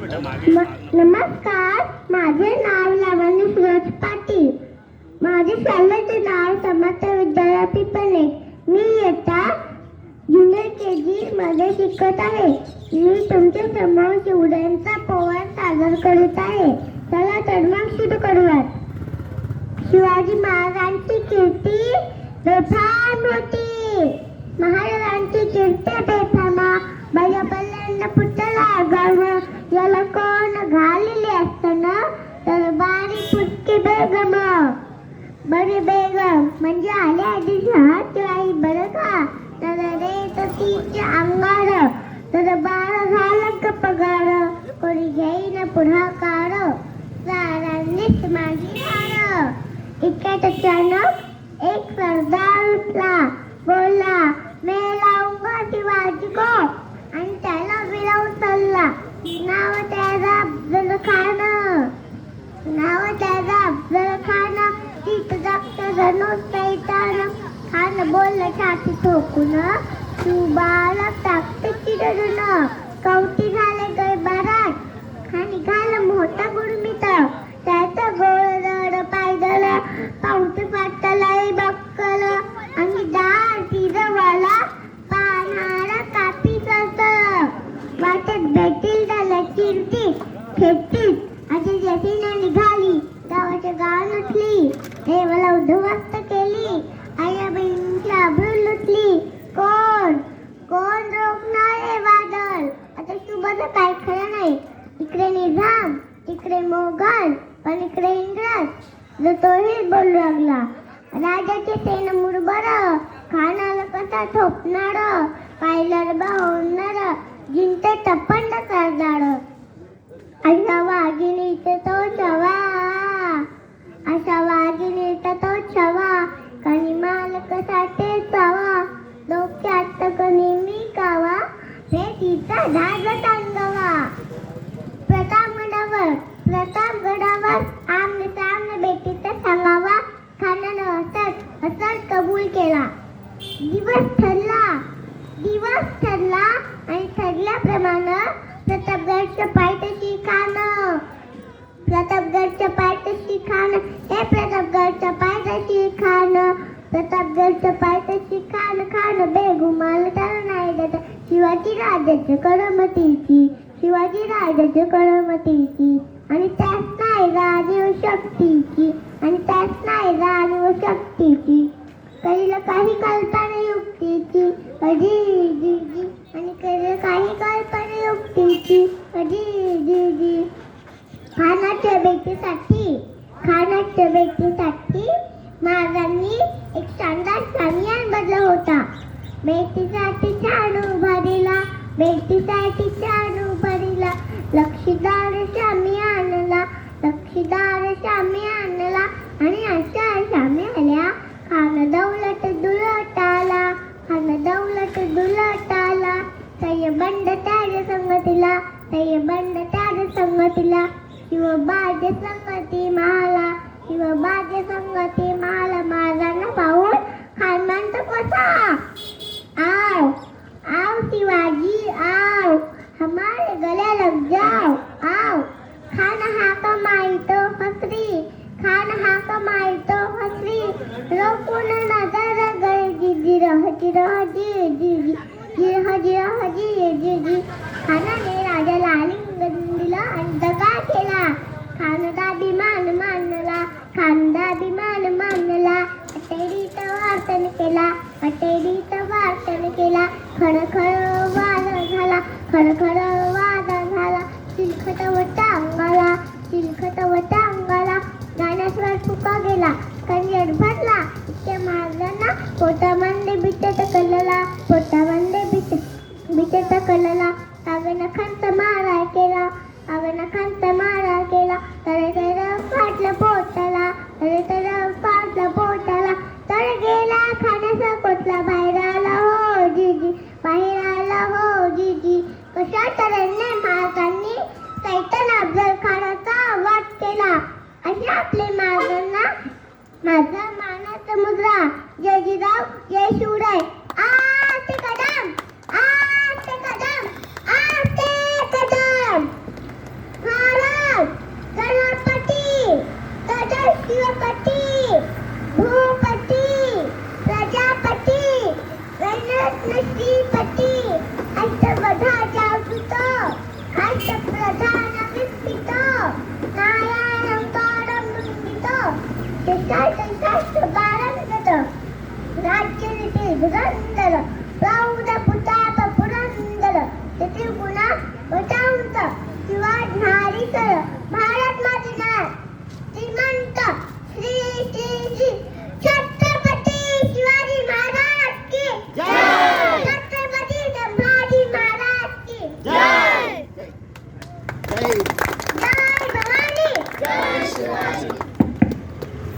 नमस्कार, माझे नाव लावण्य सूरज पाटील. माझे शाळेचे नाव समर्थ विद्यालय पिपले. मी इयत्ता ज्युनियर KG मध्ये शिकत आहे. मी तुमच्या समोर शिवरायांचा पोवाडा सादर करत आहे. चला तर मग सुरू करूयात. शिवाजी महाराजांची कीर्ती बेफाम होती. महाराजांची कीर्ती बेफाम. बल्यांना पुतळा गाव याला कोण घालेले असताना तर बारी पुटकी बेगम. बरी बेगम म्हणजे आले आधी आई बरं का. तर रे तर तिच्या अंगार तर बाळ झालं का पगार. कोणी घेईन पुढाकार सारांनीच माझी हार. इतक्यात अचानक एक सरदार उठला. बोलला, मैं लाऊंगा शिवाजी को. आणि त्याला विलाव चालला. नाव त्याचा अफजल खान. नाव त्याचा अफजल खान. तीत जागत धनुष पैतान. खान बोलला छाती ठोकून, तू बाळा टाकते चिडून. कवटी झाले गैबारात आणि घाल मोठा गुडमित. त्याचा गोळरड पायदल पावते फाटलाय बक्कल. आणि दार तिरवाला पानारा कापी सरसळ. वाटेत भेटील त्याला कीर्ती खेटीत. अशी जशीने निघाली गावाच्या गाव लुटली. देवाला उद्ध्वस्त केली. आया बहिणीची आबरू लुटली. कोण कोण रोखणार हे वादळ. आता शुभचं काय खरं नाही. इकडे निजाम तिकडे मोगल पण इकडे इंग्रज. जो तोही बोलू लागला. राजाचे सेन मुरबर खानाला कसा ठोपणार. पायलर होणार जिंते टपंड सरदार. अशा वाघिणीचा तो छवा. अशा वाघिणीचा तो छवा. कणी माल कसा टेचावा. डोक्यात कणी मी कावा. रे तिचा धाग टांगवा. प्रतापगडावर आमने सामने बेटीचा सांगावा. खानानं हसत हसत कबूल केला. दिवस ठरला आणि ठरल्याप्रमाणे प्रतापगडच्या पायथ्याशी खान. प्रतापगडच्या पायथ्याशी खान. हे प्रतापगडच्या पायथ्याशी खान. प्रतापगडच्या पायथ्याशी खान. खान बेगुमाल त्याला नाही देत. शिवाजी राजाच्या करमतीची. शिवाजी राजाच्या करमतीची. आणि त्याच नाही जाणीव शक्तीची. आणि त्याच नाही जाणीव शक्तीची. कधीला काही कल्पना युक्तीची. कधी आणि कधी काही कल्पना युक्तीची. कधी खानाच्या बेटीसाठी महाराजांनी एक शानदार सामियान बदला होता. बेटीसाठी छान उभारीला. बेटीसाठी छान उभारीला. लक्षीदार शामियानला. लक्षीदार शामियानला. आणि अशा शामियानला खान दौलत दुलटाला. खान दौलत दुलटाला. तय बंड त्याच्या संगतीला. तय बंड त्याच्या संगतीला. शिवबाजे संगती माला. शिवबाजे संगती माला. महाराजांना पाहून खान म्हणतो कसा. आओ आओ शिवाजी आओ. हमारे गले लग जाओ आओ. खान हाक मारतो हसरी. खान हाक मारतो हसरी. रोकून नजर गळे जिरह जिरह जी जी जी जिरह जिरह जी जी जी. खानाने राजाला आलिंगन दिलं आणि दगा केला. खानदाभिमान मानला. खानदाभिमान मानला. अटेरीचं वार्तन केला. अटेरीचं वार्तन केला. खळखळ वाद झाला. खळखळ वाद झाला. चिलखत व टांगाला. चिलखत व टांगाला. गाण्यास्वर फुका गेला. कंजर भरला. इतक्या महाराजांना पोटामध्ये बिचट कलला. पोटामध्ये बिचट कलला. तावेनं खंत मारा केला. तावेनं खंत मारा केला. तर फाटलं पोटाला. तर फाटलं पोटाला. तर गेला खाण्याचा कोटला. बाहेर आला हो जीजी. बाहेर आला हो जीजी. कशा तऱ्हेने महाराजांनी सैतान अफजल खानाचा वध केला. असे आपले महाराजांना माझा मानाचा मुद्रा. जय जिजाऊ जय शिवराय. आते कदम आते कदम आते कदम. सुंदर प्रौढ पुताप पुरंदर तेथील गुणा वटांत किंवा न्हारी सर भारत माझी नाय श्रीमंत श्री श्री श्री